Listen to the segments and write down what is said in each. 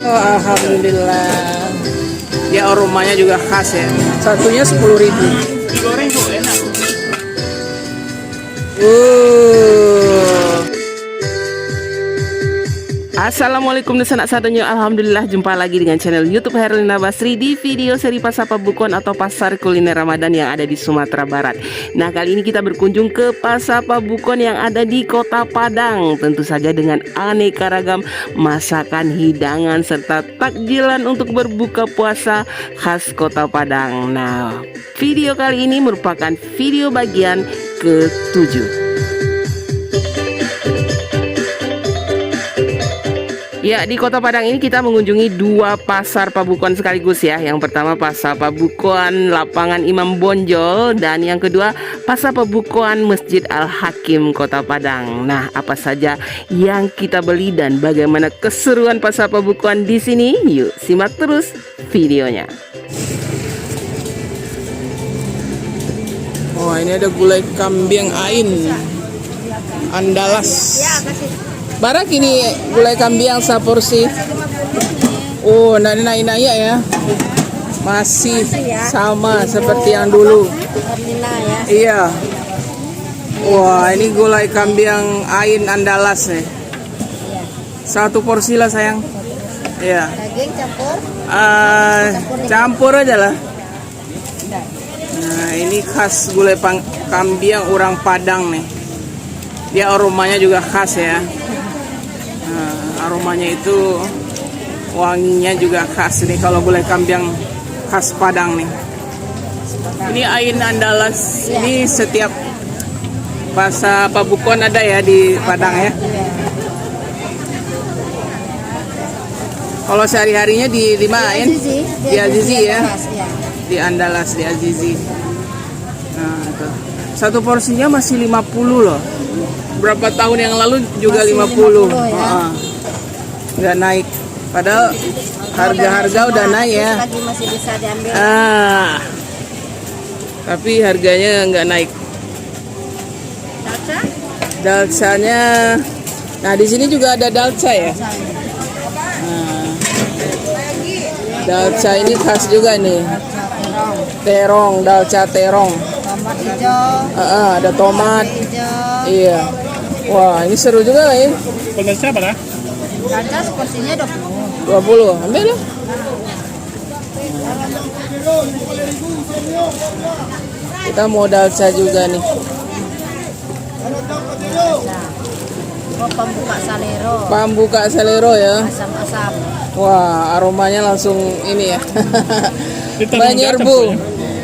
Oh, alhamdulillah. Ya aromanya juga khas ya. Satunya 10.000. Digoreng tuh enak. Assalamualaikum sanak sadonya. Alhamdulillah jumpa lagi dengan channel YouTube Herlina Basri di video seri Pasar Pabukon atau Pasar Kuliner Ramadan yang ada di Sumatera Barat. Nah, kali ini kita berkunjung ke Pasar Pabukon yang ada di Kota Padang. Tentu saja dengan aneka ragam masakan, hidangan serta takjilan untuk berbuka puasa khas Kota Padang. Nah, video kali ini merupakan video bagian ke-7. Ya, di Kota Padang ini kita mengunjungi dua pasar Pabukon sekaligus ya. Yang pertama Pasar Pabukon Lapangan Imam Bonjol, dan yang kedua Pasar Pabukon Masjid Al-Hakim Kota Padang. Nah, apa saja yang kita beli dan bagaimana keseruan Pasar Pabukon di sini? Yuk, simak terus videonya. Oh, ini ada gulai kambing ain Andalas. Barak ini gulai kambing seporsi. Oh, naik ya. Masih sama seperti yang dulu. Iya. Wah, ini gulai kambing ain Andalas nih. Satu porsi lah sayang. Iya. Daging campur? Campur aja lah. Nah, ini khas gulai kambing orang Padang nih. Dia aromanya juga khas ya. Aromanya itu wanginya juga khas nih kalau gulai kambing khas Padang nih. Ini ain Andalas. Ini setiap Pasar Pabukon ada ya di Padang ya. Kalau sehari-harinya di lima ain di Azizi ya. Di Andalas di Azizi. Nah, itu. Satu porsinya masih 50 loh. Berapa tahun yang lalu juga masih 50 ya. Nggak naik, padahal harga-harga udah naik ya. Masih bisa diambil. Tapi harganya nggak naik. Dalca? Dalcanya, nah di sini juga ada dalca ya. Nah, dalca ini khas juga nih. Terong, dalca terong. Tomat hijau. Ada tomat. Hijau. Iya. Wah, ini seru juga lah ya. Pemirsa berapa? Dalca seporsinya 20. 20, ambil lah. Kita mau dalca juga nih. Oh, pembuka salero. Pembuka salero ya. Asam-asam. Wah, aromanya langsung ini ya. Menyerbu.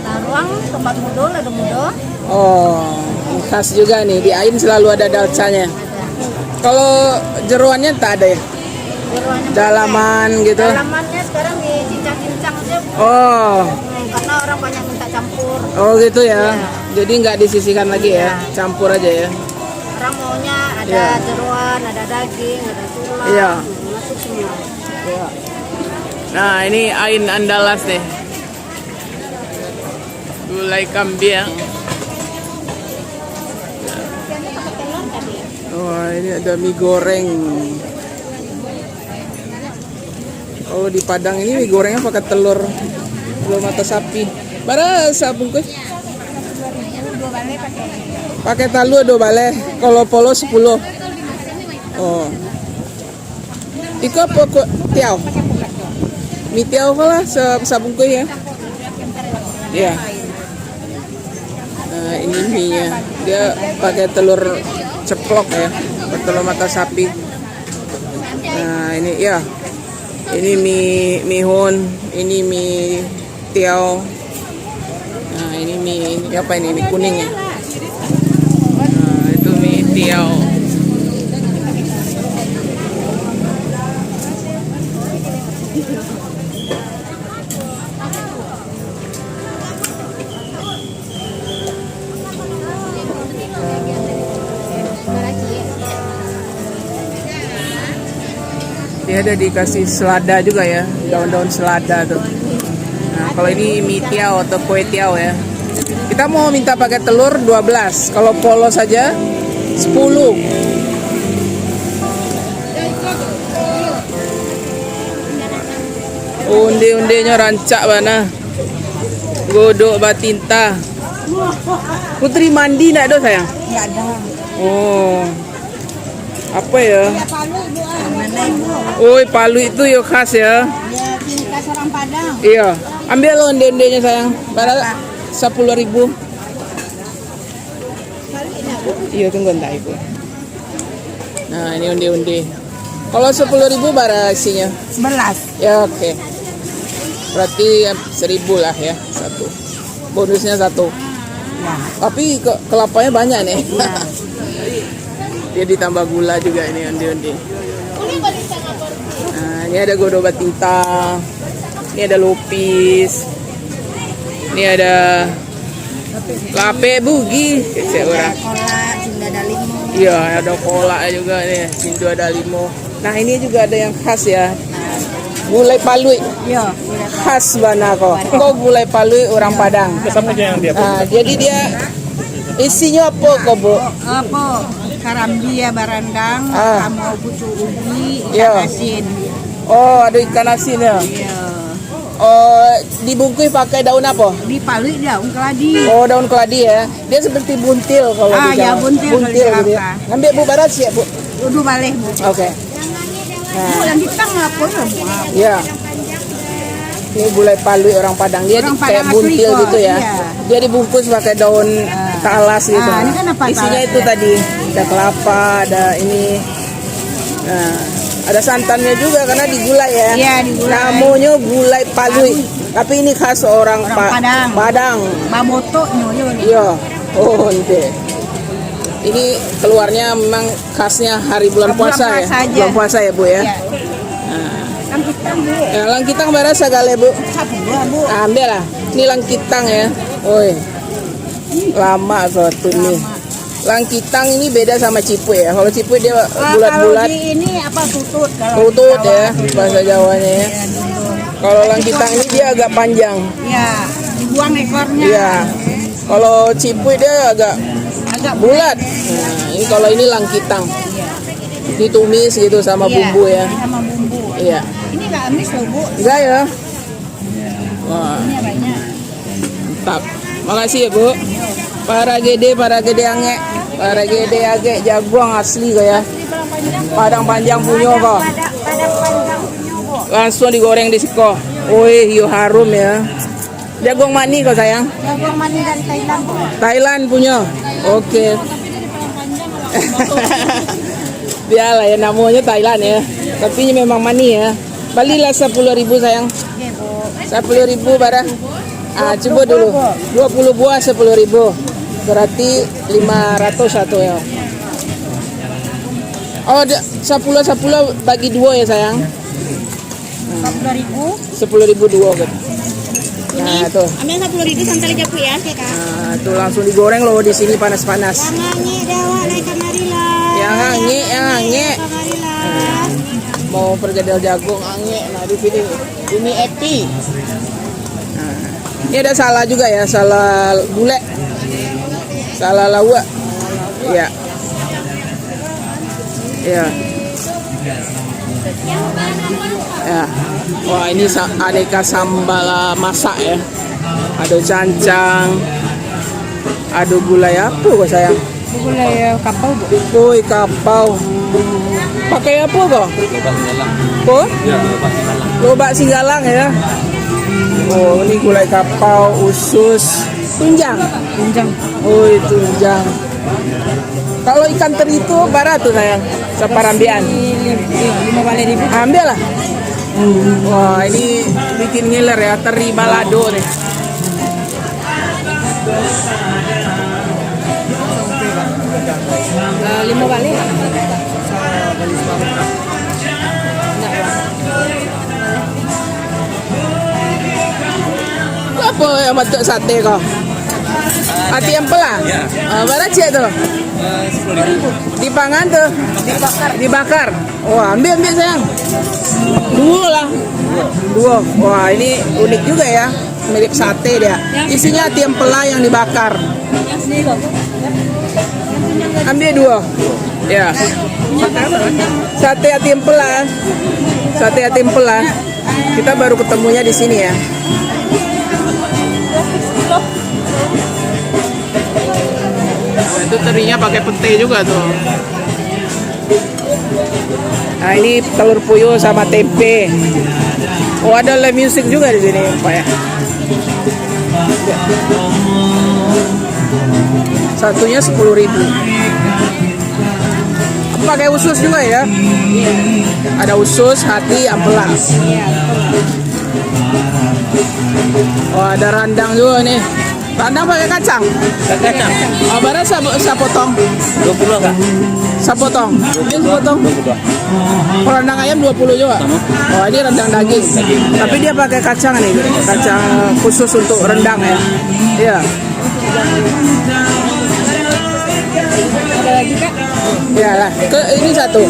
Taruang, tomat mudo, lado mudo. Oh, khas juga nih. Di Ain selalu ada dalcanya. Kalau jeruannya tak ada ya? Jeruannya Dalaman gitu. dalamannya sekarang dicincang-cincang aja. Oh. Karena orang banyak minta campur. Oh gitu ya. Iya. Jadi nggak disisihkan lagi ya. Iya. Campur aja ya. Orang maunya ada Iya. jeruan, ada daging, ada tulang. Iya. Masuk semua. Iya. Nah, ini Ain Andalas nih. Gulai kambing. Oh, ini ada mie goreng. Oh, di Padang ini mie gorengnya pakai telur mata sapi. Bara sabungkus? Pakai talu 2 balai. Kalau polo 10. Oh. Iko apa kok tiaw? Mie tiaw lah sabungkus ya. Iya. Nah, ini mie-nya. Dia pakai telur ceplok ya, telur mata sapi. Nah, ini ya. Ini mie mihun, ini mie tiaw. Nah, ini mie apa ini? Mie kuning ya. Nah, itu mie tiaw. Dia ada dikasih selada juga ya, daun-daun selada tuh. Nah, kalau ini mie tiaw atau kue tiaw ya. Kita mau minta pakai telur 12, kalau polos saja 10. Onde-ondenya rancak mana. Godok batinta. Putri mandi nak do sayang? Ya ada. Oh. Apa ya? Palu Bu. Mana Ibu? Oh, palu itu ya khas ya. Ya ciri khas orang Padang. Iya. Ambil lo onde-ondenya sayang. Bara 10.000. Iya, tunggu entar Ibu. Nah, ini onde-onde. Kalau 10.000 bara isinya? 11. Ya, oke. Berarti 1.000 lah ya, satu. Bonusnya satu. Ya. Tapi kelapanya banyak nih. Ya. Dia ditambah gula juga ini onde-onde. Nah, ini ada godok batinta. Ini ada lupis. Ini ada lape bugi. Orang. Kolak, Sunda ada limo. Iya, ada kolak juga nih. Sindo ada limo. Nah, ini juga ada yang khas ya. Gulai palui. Iya. Khas mana kok? Kok gulai palui orang Padang. Sama aja yang dia. Nah, jadi dia isinya apa kok, Bu? Apa? Karambia barandang, Ah. kamu pucuk ubi, Iya. ikan asin. Oh, ada ikan asin ya. Iya. Oh, dibungkus pakai daun apa? Di Palui daun keladi. Oh, daun keladi ya. Dia seperti buntil kalau Ah, di ya, Jawa. buntil kalau di gitu ya. Jakarta. Ambil Bu barat sih ya, Bu. Udah balik Bu. Oke. Bu, Nah, yang kita ngelakuin ya Bu. ya. Ini gulai palui orang Padang. Dia Orang kayak Padang buntil asli kok, gitu ya. iya. Dia dibungkus pakai daun talas gitu. Ah, ini kan apa Isinya talas itu ya? tadi. Ada kelapa, ada ini. Nah, ada santannya juga karena digulai ya. Iya, digulai. Namanya gulai palui. Tapi ini khas orang, Padang. Padang. Baboto nyoyo nih. Iya. Oh, ente. Ini keluarnya memang khasnya hari bulan Bulan puasa ya. puasa aja. Bulan puasa ya, Bu ya. Iya. Kan kita Bu. Ya, langkitang bara segala, Bu. Sapu Bu. Nah, ambil lah. Ini langkitang ya. Oi. Lama suatu nih. Langkitang ini beda sama cipuy ya. Kalau cipuy dia Kalau bulat-bulat, di ini apa tutut kalau di tutut Jawa. ya bahasa Jawanya ya. Iya, tutut. Kalau langkitang ini dia agak panjang. Iya, dibuang ekornya. Iya. Kalau cipuy dia agak Agak bulat. Nah, ini kalau ini langkitang. Ditumis gitu sama Iya, bumbu ya. sama bumbu. Iya. Ini nggak amis loh Bu. Enggak ya? Wah, Ini banyak. mantap. Makasih ya, Bu. Para gede ange. Para gede age jagoan asli kok ya. Padang panjang punya kok. Padang panjang punya Bu. Langsung digoreng di siko. Wih, yo harum ya. Jagung mani kok sayang. Jagung mani dari Thailand Bu. Thailand punya. Oke. Biarlah ya namanya Thailand ya. Tapi ini memang mani ya. Balilah 10.000 sayang. Oke Bu. 10.000 barang. Ah, coba dulu. 20 buah 10.000. Berarti 500 satu ya. Oh, 10 bagi dua ya sayang. 10.000. 10.000 dua gitu. Nah, tuh. Ambil 10.000 santai aja Bu ya, Kak. Nah, tuh langsung digoreng loh di sini panas-panas. Tangannya dewa naik kamarila. Yang ange. Kamarila. Mau pergedel jagung ange. Nah, di sini ini Epi. Nah, ini ada salah juga ya, salah gulai. Salah lawa. Iya. Iya. Ya. Wah, ini aneka sambal masak ya. Ada cancang. Ada gulai apa kok sayang? Gulai kapau Bu. Woi, kapau. Pakai apa kok? Kok? Lobak singgalang ya. Oh, ini gulai kapau, usus, tunjang. Oh, itu tunjang. Kalau ikan teri itu barat tuh sayang, separambian. 5.000. Ambil lah. Wah, ini bikin ngiler ya, teri balado nih. Lima balik. Apa yang bentuk sate kok? Hati yang pelah? Barat sih tuh. 10.000. Dipangan tuh. Dibakar. Wah, ambil sayang. Dua lah. Dua. Wah, ini unik juga ya. Mirip sate dia. Isinya hati yang pelah yang dibakar. Ambil dua. Ya. Sate hati yang pelah. Sate hati yang pelah. Kita baru ketemunya di sini ya. Nah, itu terinya pakai pete juga tuh. Nah, ini telur puyuh sama tempe. Oh, ada live music juga di sini, Pak ya. Satunya 10.000. Pakai usus juga ya? Iya. Ada usus, hati, amplas. Oh, ada randang juga nih. Randang pakai kacang? Kacang. Oh, barang saya potong. 20 enggak? Saya potong. Ini potong. 22. Kalau rendang ayam 20 juga. Sama. Oh, ini rendang daging. Tapi dia pakai kacang nih, kacang khusus untuk rendang ya. Iya. Ada lagi Kak? Ya lah. Ini satu.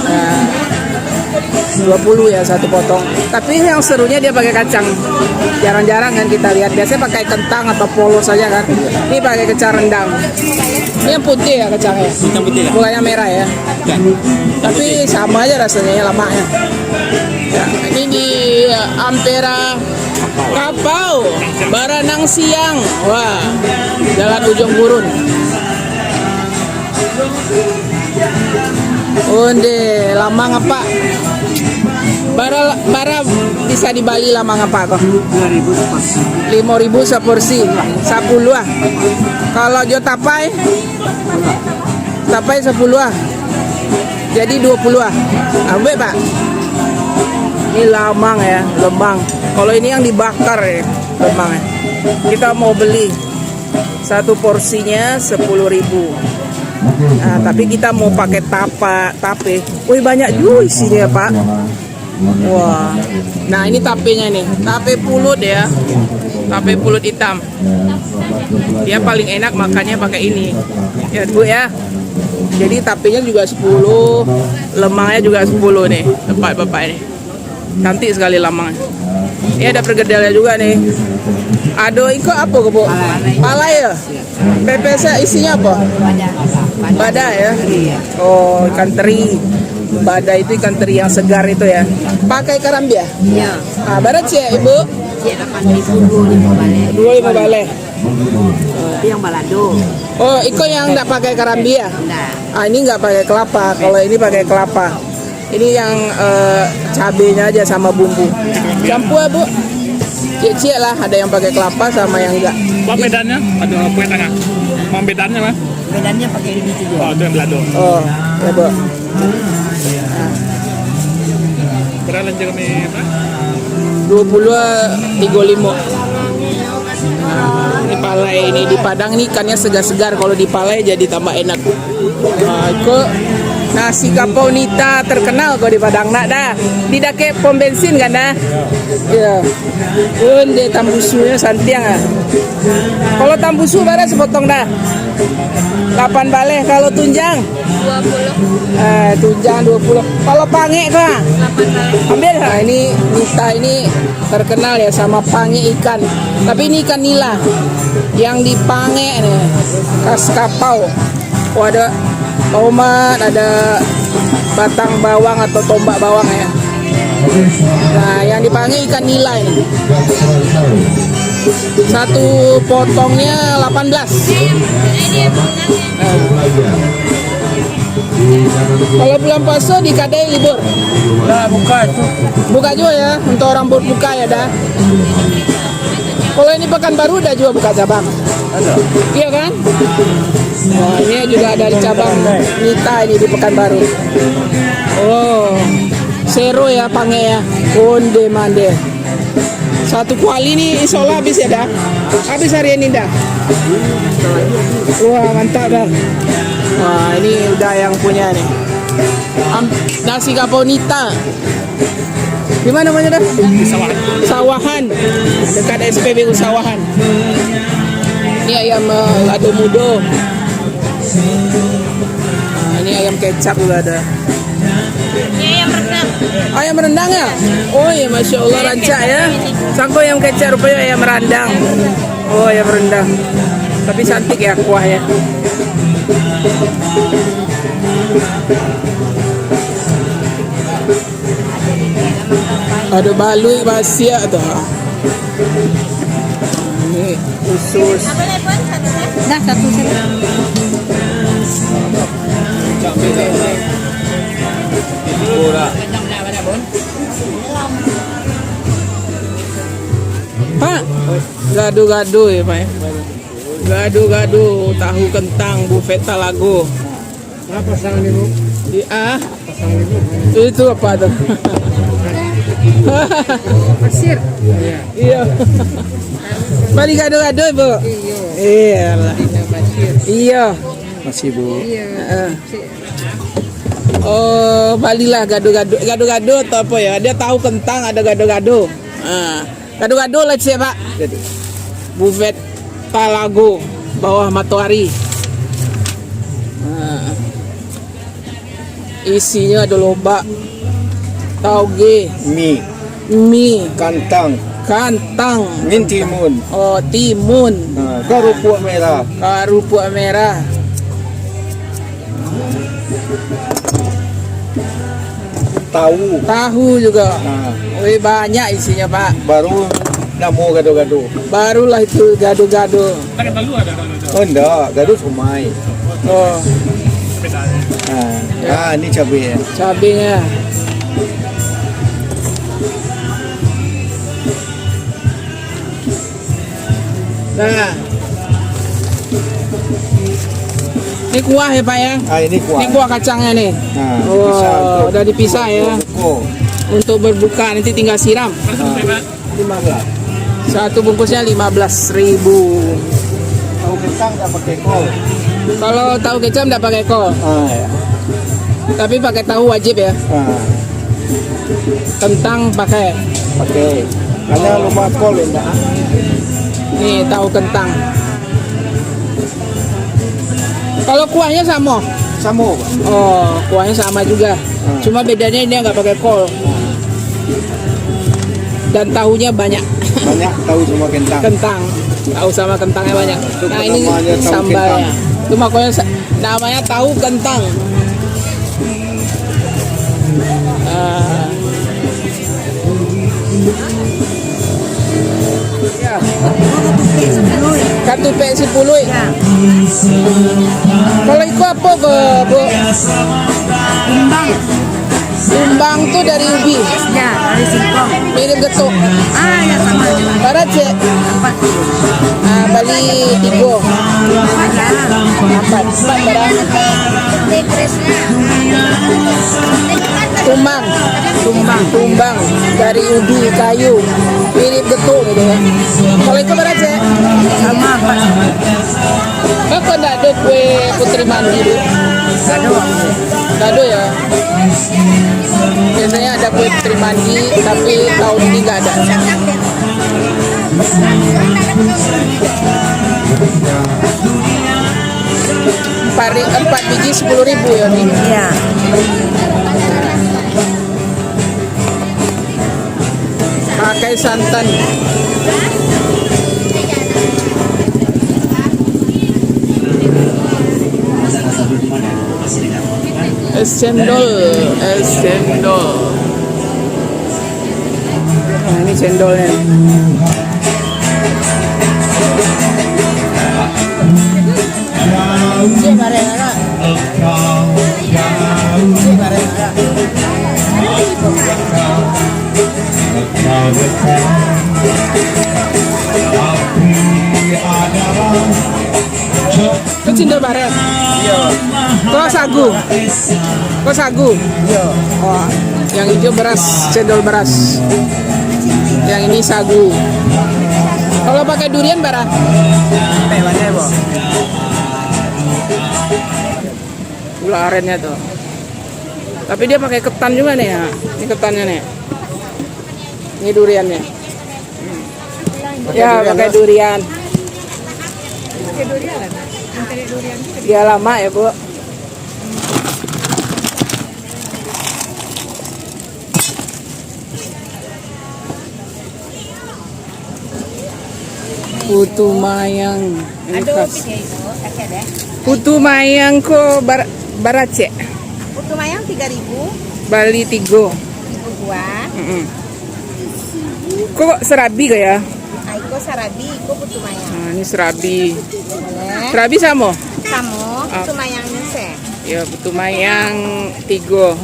Nah, 20 ya satu potong. Tapi yang serunya dia pakai kacang. Jarang-jarang kan kita lihat. Biasanya pakai kentang atau polos saja kan. Ini pakai kacang rendang. Ini yang putih ya kacangnya. Hitam putih kan? Bukannya merah ya. Kan. Tapi sama aja rasanya lemaknya. Ya, ini di Ampera Kapau Baranang Siang. Wah, Jalan Ujung Gurun. Onde, lamang apa? Bara bisa di Bali lamang apa kok? 5.000 seporsi. 10 ah. Kalau jo tapai? Tapai 10 ah. Jadi 20 ah. Ambil Pak. Ini lamang ya, lemang. Kalau ini yang dibakar ya, lemang ya. Kita mau beli satu porsinya 10.000. Nah, tapi kita mau pakai tape. Wih, banyak juga isinya ya, Pak. Wah. Nah, ini tapenya nih. Tape pulut ya. Tape pulut hitam. Dia paling enak makannya pakai ini. Ya, Bu ya. Jadi tapenya juga 10, lemangnya juga 10 nih, Bapak ini. Cantik sekali lamangnya. Ini ada pergedelnya juga nih. Ado iko apa ke Bu? Palai ya? Pepesnya isinya apa? Bada ya? Oh, ikan teri. Bada itu ikan teri yang segar itu ya. Pakai karambia? Iya. Ah, barat sih ya, Ibu? 8.000 2,5 balai. Itu yang balado. Oh, iko yang enggak pakai karambia? Nah, Ah, ini nggak pakai kelapa. Kalau ini pakai kelapa. Ini yang cabenya aja sama bumbu. Campur ya, Bu. Cik-cik lah, ada yang pakai kelapa sama yang enggak. Apa bedanya? Ada kue tengah. Mau bedanya mah? bedanya pakai ini juga. Oh, itu yang belado. Oh, ya, Bu. Berapa juga nih? 20 35. Nah, ini palai ini di Padang nih ikannya segar-segar, kalau di palai jadi tambah enak. Nah, kok nasi kapau nita terkenal kok di Padang nak dah. Di dake pom bensin kan dah. Ya. Unde tambusunya santiang ah. Kalau tambusu berapa sepotong dah? 8 baleh. Kalau tunjang 20. Tunjang 20. Kalau pange kah? 8 baleh. Ambil. Nah, ini nita ini terkenal ya sama pange ikan. Tapi ini ikan nila yang dipange nih, khas kapau. Oh, ada tomat, ada batang bawang atau tombak bawang ya. Nah, yang dipanggil ikan nila ini. Satu potongnya 18. Kalau bulan puasa di Kadai libur. Nah, buka itu. Buka juga ya, untuk orang berbuka ya dah. Kalau ini Pekanbaru udah juga buka cabang. Iya kan? Wah, ini juga ada di cabang Nita ini di Pekanbaru. Oh, sero ya pange ya. Onde mande. Satu kuali ini insya Allah habis ya dah. Habis hari ini dah. Wah, mantap dah. Wah, ini udah yang punya nih. Nasi kapau Nita. Di mana namanya dah? Sawahan. Sawahan. Dekat SPBU Sawahan. Ini ayam lado mudo. Nah, ini ayam kecap juga ada. ini ayam rendang. Ayam rendang ya? Oh ya, Masya Allah rancak ya. Sangko ayam kecap rupanya ayam rendang. Oh, ayam rendang. Tapi cantik ya kuahnya. Ada balui masia tuh. Ini usus. Dah satu set. Pak, gado-gado ya Pak. Gado-gado tahu kentang buffet Talago. Apa pasangan ibu? Pasangan ibu. Itu apa tuh? Pasir. Iya. Bali gado-gado Bu. Iya. Iya. Masih bu. Heeh. Oh, balilah gado-gado. Gado-gado atau apa ya? Dia tahu kentang ada gado-gado. Gado-gado lah sih Pak. Buffet Talago bawah Matahari. Isinya ada lobak, tauge, mie, kantang, Timun. oh timun, Kerupuk merah. kerupuk merah, tahu juga. Wih, banyak isinya Pak. Baru namo gado-gado. Barulah itu gado-gado. Pakai telur ada gado. Oh enggak, gado somai. Oh, Ini cabai ya. cabenya. Nah, ini kuah ya Pak ya? Ini kuah. Ini kuah kacangnya nih. Dipisah Oh, untuk udah dipisah ya. buko. Untuk berbuka nanti tinggal siram. 15. Satu bungkusnya 15.000. Tahu kentang nggak pakai kol. Kalau tahu kecap nggak pakai kol, Ya. tapi pakai tahu wajib ya. Kentang pakai. Pakai. Karena lupa kol enggak. Nih tahu kentang. Kalau kuahnya sama. Sama, Pak. Oh, kuahnya sama juga. Cuma bedanya dia nggak pakai kol. Dan tahunya banyak. Banyak tahu semua kentang. Kentang. Tahu sama kentangnya banyak. Itu Nah, ini namanya tahu sambalnya. kentang. Itu makanya namanya tahu kentang. Ya. Katupe 10. Ya. Kalau itu apa Bu? Timbang. Timbang tuh dari ubi. Ya, dari singkong. Mirip getuk. Ya sama. Barat cek. 4. Bali 3. Ya. 4 barang. Tumbang dari ubi kayu. Mirip getuk gitu ya. Kalau itu barat cek. Sama 4. Kok enggak ada kue putri mandi Bu? Gado ya. Biasanya ada kue putri mandi, tapi tahun ini nggak ada. Empat biji 10.000 ya nih. Ya. Pakai santan. Es cendol. Nah, ini cendolnya. Itu cendol bareng. Iya. Kok sagu? Iya. Oh, yang hijau beras, cendol beras. Yang ini sagu. Kalau pakai durian barang? Temanya, Bu. Gula arennya tuh. Tapi dia pakai ketan juga nih ya. Ini ketannya nih. Ini duriannya. Ya, pakai durian. Dia lama ya, Bu. Putu mayang. Ini Ada khas. kopi itu, kakek ada. Putu mayang ko barace. Putu mayang 3.000, Bali tigo. 1.000 buah. Kok serabi kaya? Aiko sarabi, iko putu mayang. Nah, ini serabi. Boleh. Serabi sama? Kamu putu mayangnya se. Ya, putu mayang tigo.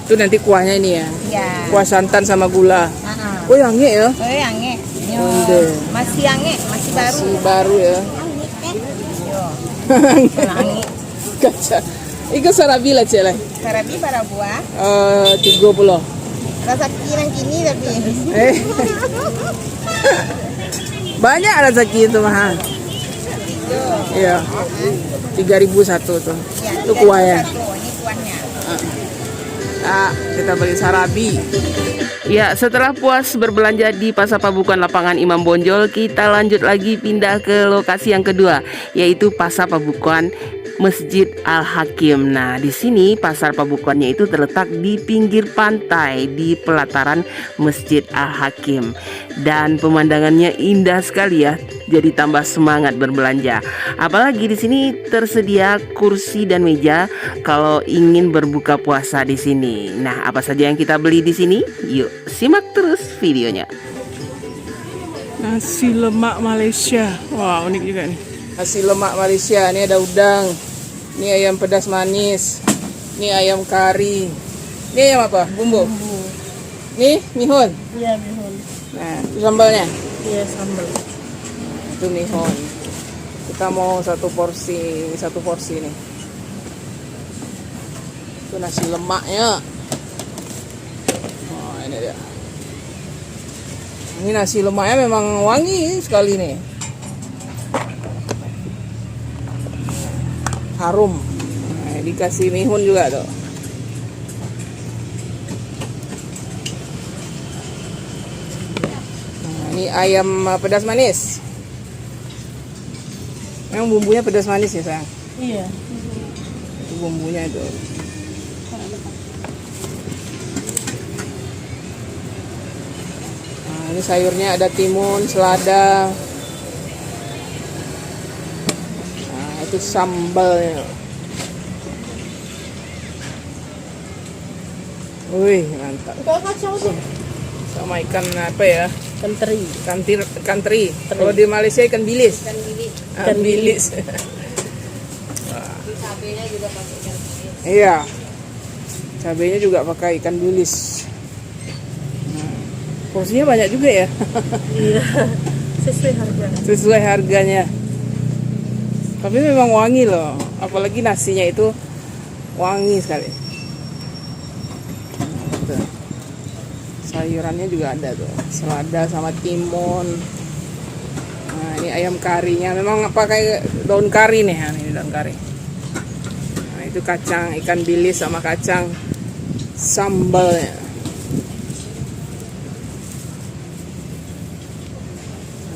Itu nanti kuahnya ini ya. Ya. Kuah santan sama gula. Heeh. Oh, yang ya. Oh, yange. Yo. Onde. Masih yange, masih baru. Masih baru ya. Yo. Langi. Kaca. Iko serabi lah cile. Sarabi para buah. 30. Rasa kirang kini tapi. Eh. Banyak rezeki itu mahal. Iya. 3.000 satu tuh. Ya, Itu kuahnya. ini kuahnya. Kita beli sarabi. Ya, setelah puas berbelanja di Pasar Pabukuan Lapangan Imam Bonjol, kita lanjut lagi pindah ke lokasi yang kedua, yaitu Pasar Pabukuan Masjid Al-Hakim. Nah, di sini pasar pabukuannya itu terletak di pinggir pantai di pelataran Masjid Al-Hakim. Dan pemandangannya indah sekali ya. Jadi tambah semangat berbelanja. Apalagi di sini tersedia kursi dan meja kalau ingin berbuka puasa di sini. Nah, apa saja yang kita beli di sini? Yuk, simak terus videonya. Nasi lemak Malaysia. Wah, unik juga nih. Nasi lemak Malaysia, ini ada udang, ini ayam pedas manis, ini ayam kari, ini ayam apa? Bumbu. Ini mihun. Iya, bihun. Nah, itu sambalnya. Iya, sambal. Itu mihun. Kita mau satu porsi nih. Itu nasi lemaknya. Oh, ini dia. Ini nasi lemaknya memang wangi sekali nih. Harum. Nah, dikasih mihun juga tuh. Nah, ini ayam pedas manis. Memang bumbunya pedas manis ya sayang. Iya. Itu bumbunya itu. Nah, ini sayurnya ada timun, selada. Itu sambalnya. Wih, mantap. Sama ikan apa ya? Ikan teri. Kalau di Malaysia ikan bilis. Ikan bilis. Cabenya juga pakai ikan bilis. Iya. Cabenya juga pakai ikan bilis. Nah, porsinya banyak juga ya. Iya. Sesuai harganya. Tapi memang wangi loh, apalagi nasinya itu wangi sekali. Tuh. Sayurannya juga ada tuh, selada sama timun. Nah, ini ayam karinya, memang pakai daun kari nih, ini daun kari. Nah, itu kacang, ikan bilis sama kacang sambalnya.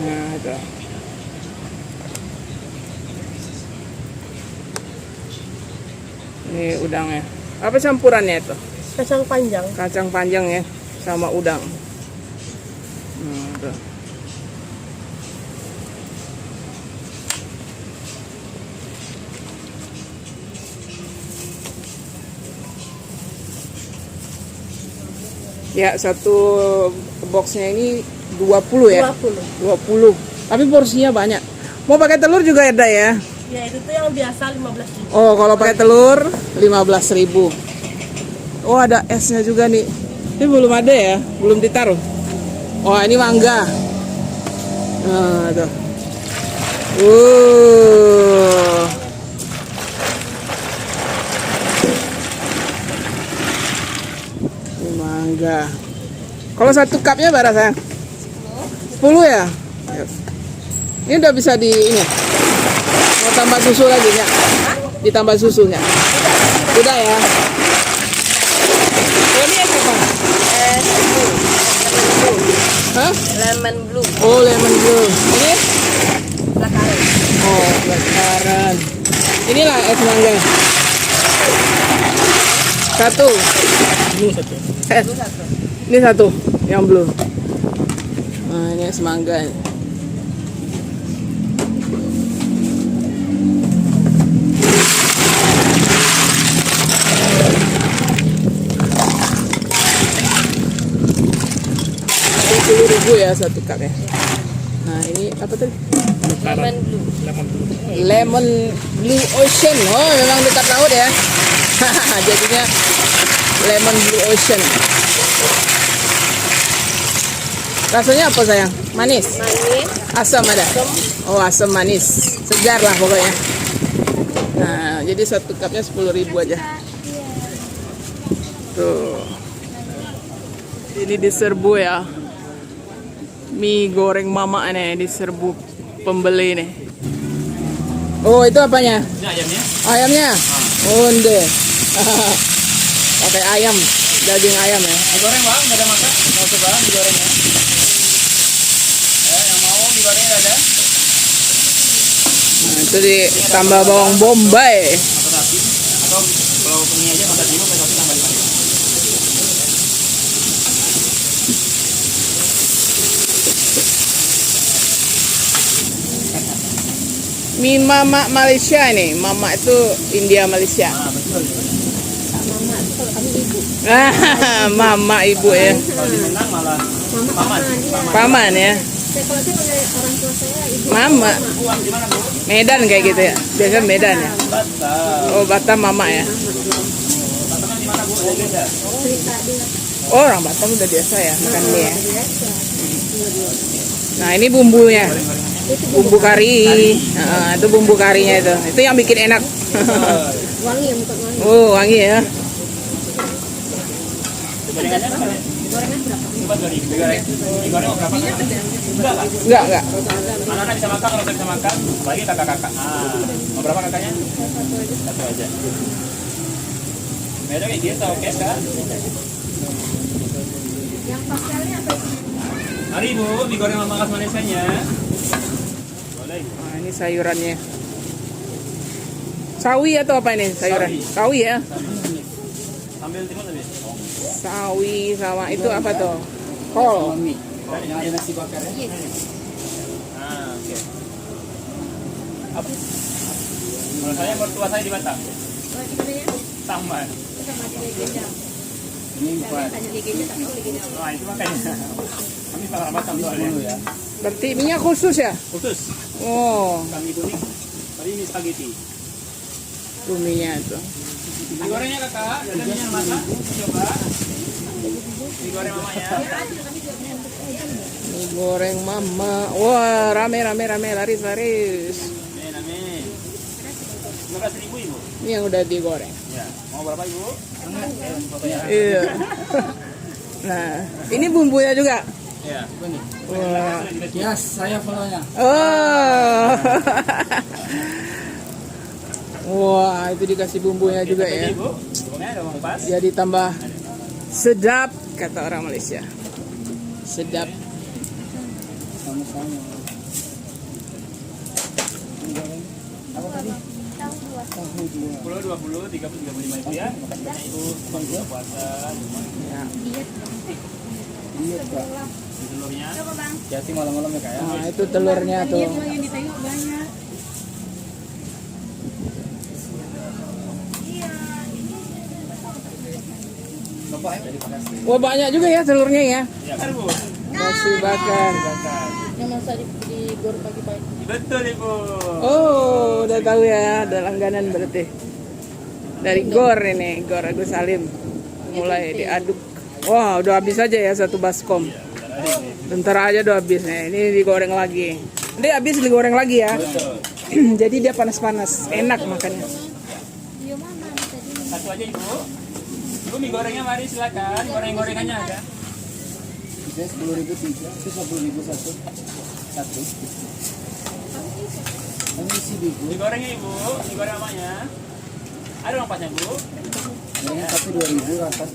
Nah, itu. Ini udangnya. Apa campurannya itu? Kacang panjang. Kacang panjang ya, sama udang. Tuh. Ya, satu boxnya ini 20 ya? 20. Tapi porsinya banyak. Mau pakai telur juga ada ya? Ya, itu tuh yang biasa 15.000. Oh, kalau pakai telur 15.000. Oh, ada esnya juga nih. Ini belum ada ya, belum ditaruh. Oh, ini mangga. Nah, tuh. Ini mangga. Kalau satu cupnya berapa sayang? 10 ya? Ini udah bisa di ini. Mau tambah susu lagi ya? Ditambah susunya. Udah ya. Ini apa? Hah? Lemon blue. Oh, lemon blue. Ini? Blackcurrant. Oh, blackcurrant. Inilah es mangga. Satu. Itu satu. Ini satu yang blue. Nah, ini semangga. Rp10.000 ya satu cup ya. Nah ini apa tadi? Lemon blue. Lemon Blue Ocean. Oh memang dekat laut ya. Jadinya Lemon Blue Ocean. Rasanya apa sayang? Manis? Manis. Asam ada? Oh asam manis. Segar lah pokoknya. Nah jadi satu cupnya 10.000 aja. Tuh. Ini diserbu ya. Mie goreng mama nih diserbu pembeli nih. Oh itu apanya? Ini ayamnya. Ayamnya? Onde. Pakai ayam, daging ayam ya. Digoreng bang, nggak ada masak. Mau coba digorengnya? Yang mau digorengnya ada? Nah, itu ditambah bawang bombay. Mata sapi. Atau kalau mie aja mata dino, pakai sapi tambah 5.000. Mie mama Malaysia ini. Mama itu India Malaysia. Nah, betul. Mama ibu ya. Kalau di Minang malah paman. Paman ya. Kalau saya panggil orang tua saya ibu. Mama. Buang di mana bu? Medan kayak gitu ya. Biasa Medan ya. Batam. Oh Batam mama ya. Batamnya di mana bu? Ada beda. Oh orang Batam udah biasa ya makan mie ya. Nah ini bumbunya. Bumbu kari. Nah, itu bumbu karinya itu. Itu yang bikin enak. Wangi ya, bukan wangi. Oh wangi ya. Gorengannya berapa? Gorengan berapa? Coba 2.000. Digoreng berapa? Enggak. Anak-anak bisa makan, kalau saya bisa makan. Lagi kakak-kakak. Mau berapa kakaknya? Satu aja. Beda kayak gitu, oke kan? Yang pastelnya apa? Mari bu, digoreng sama khas Malaysianya. Boleh. Nah, ini sayurannya. Sawi atau apa ini sayuran? Sawi ya. Ambil timun tadi. Sawi sama itu apa tuh? Kol. Ada nasi bakar ya? Oke. Apa? Kalau saya mertua saya di Batam. Oh, di mana ya? Sama. Sama di legenda. Ini buat. Tanya legenda, tak tahu legenda. Wah itu makanya. Kami orang Batam soalnya. Ya. Berarti minyak khusus ya? Khusus. Oh, Kami kuning. Tadi ini spaghetti. tuminya itu. Digorengnya kakak, ada minyak masak. Coba. Digoreng mamanya. Mie goreng mama. Wah, rame laris. Amin, amin. 15.000 ibu. Ini yang udah digoreng. Ya. Mau berapa ibu? Iya. Nah, ini bumbunya juga. Ya. Wah. Ya, saya follow-nya. Oh. Wah, itu dikasih bumbunya juga ya. Ibu, bumbunya ada bawang pas. Jadi tambah sedap kata orang Malaysia. Sedap. Sama-sama. Apa tadi? Tahu 20, 30, 35 ibu ya. Makasih banyak ibu. Buka puasa. Ya. Iya kak. Telurnya. Jati malam-malam ya kak ya. Nah, itu telurnya tuh. Yang ditengok banyak. Bapak ya. Jadi makasih. Wah, banyak juga ya telurnya ya. Ya, kan bu. Nasi bakar. Yang masa di gor pagi-pagi. Betul ibu. Oh, udah tahu ya, ada langganan berarti. Dari Gor ini, Gor Agus Salim. Mulai diaduk. Wah, udah habis aja ya satu baskom. Bentar aja udah habis nih. Ini digoreng lagi. Ini habis digoreng lagi ya. Jadi dia panas-panas, enak makannya. Satu aja ibu. Ibu mie gorengnya mari silakan. Goreng-gorengannya ada. Saya 10.000 tiga, itu 10.000 satu. Ini isi ibu. Mie gorengnya ibu. Mie goreng namanya. Ada uang pasnya bu. Ini tapi 2.000 atas.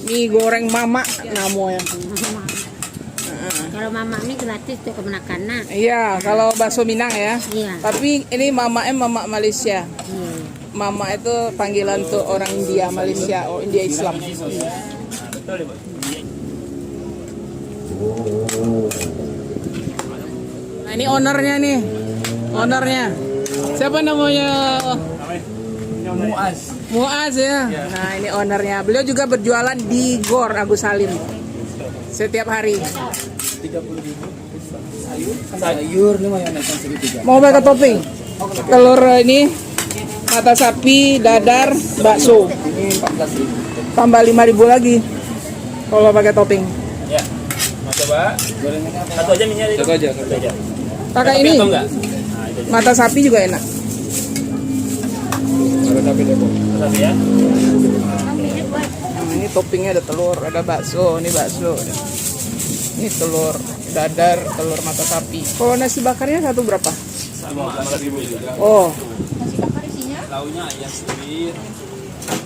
Mie goreng mama namanya. Kalau mama ini gratis tuh kemenakan. Iya, kalau bakso Minang ya. Iya. Tapi ini mama mama Malaysia. Iya. Mama itu panggilan tuh orang India Malaysia, oh India Islam. Nah, betul ibu. Nah, ini ownernya nih. Ownernya. Siapa namanya? Muaz ya. Nah, ini ownernya. Beliau juga berjualan di Gor Agus Salim. Setiap hari. 30.000. Sayur nih yang naikkan segitiga. Mau pakai topping? Telur ini, mata sapi, dadar, bakso. Ini 14.000. Tambah 5.000 lagi. Kalau pakai topping. Ya. Mau coba? Gorengannya apa? Satu aja minyak itu. Satu aja. Pakai Tapi ini. atau enggak? Nah, itu aja. Mata sapi juga enak. Ada tapi depok. Satu ya. Nah, ini toppingnya ada telur, ada bakso, ini bakso. Ini telur dadar, telur mata sapi. Kalau nasi bakarnya satu berapa? 15.000 juga. Oh, Launya ayam suwir.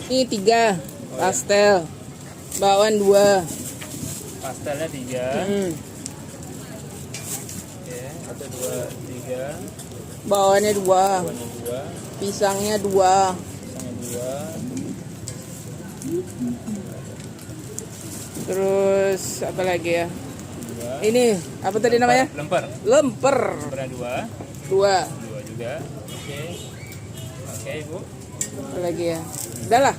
ini 3 pastel, bakwan 2. Pastelnya 3. Hmm. Oke, 1 2 3. Bakwannya 2, Buahnya 2. pisangnya 2. Pisangnya 2. Terus apa lagi ya? 2. Ini apa tadi namanya? Lemper. Lemper Lempernya 2. 2. 2 juga. Oke. Oke, Ibu. Apa lagi ya? Udah lah,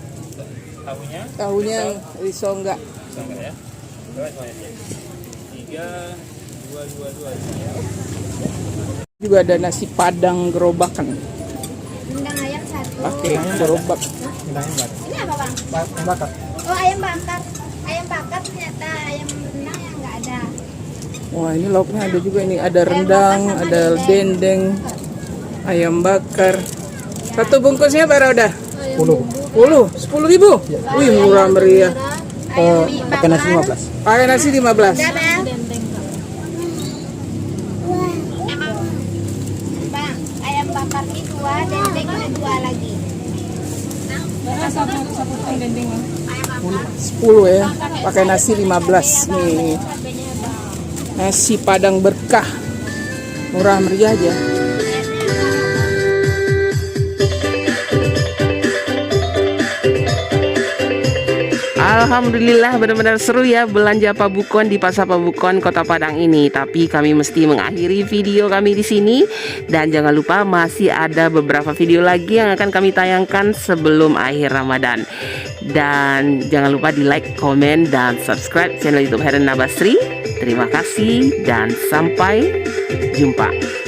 Tahunya? tahunya risol enggak. Bisa enggak ya? Coba semuanya. 3 2 2 2 ya. Juga ada nasi padang gerobakan. Rendang ayam 1. Pakai gerobak. Ini apa bang? Ayam bakar. Oh ayam bakar. Ayam bakar ternyata ayam rendang yang nggak ada. Wah, ini lauknya ada juga ini. Ada rendang, ada dendeng, ayam bakar. Satu bungkusnya berapa udah? 10.000. Wih, murah meriah. Pakai nasi 15. Pakai nasi 15. Udah bang. Bang, ayam bakar ini 2, dendeng ada 2 lagi. 10 ya. Pakai nasi 15 nih. Nasi padang berkah. Murah meriah aja. Alhamdulillah benar-benar seru ya belanja Pabukon di Pasar Pabukon Kota Padang ini. Tapi kami mesti mengakhiri video kami di sini dan jangan lupa masih ada beberapa video lagi yang akan kami tayangkan sebelum akhir Ramadan. Dan jangan lupa di like, komen, dan subscribe channel YouTube Herlina Basri. Terima kasih dan sampai jumpa.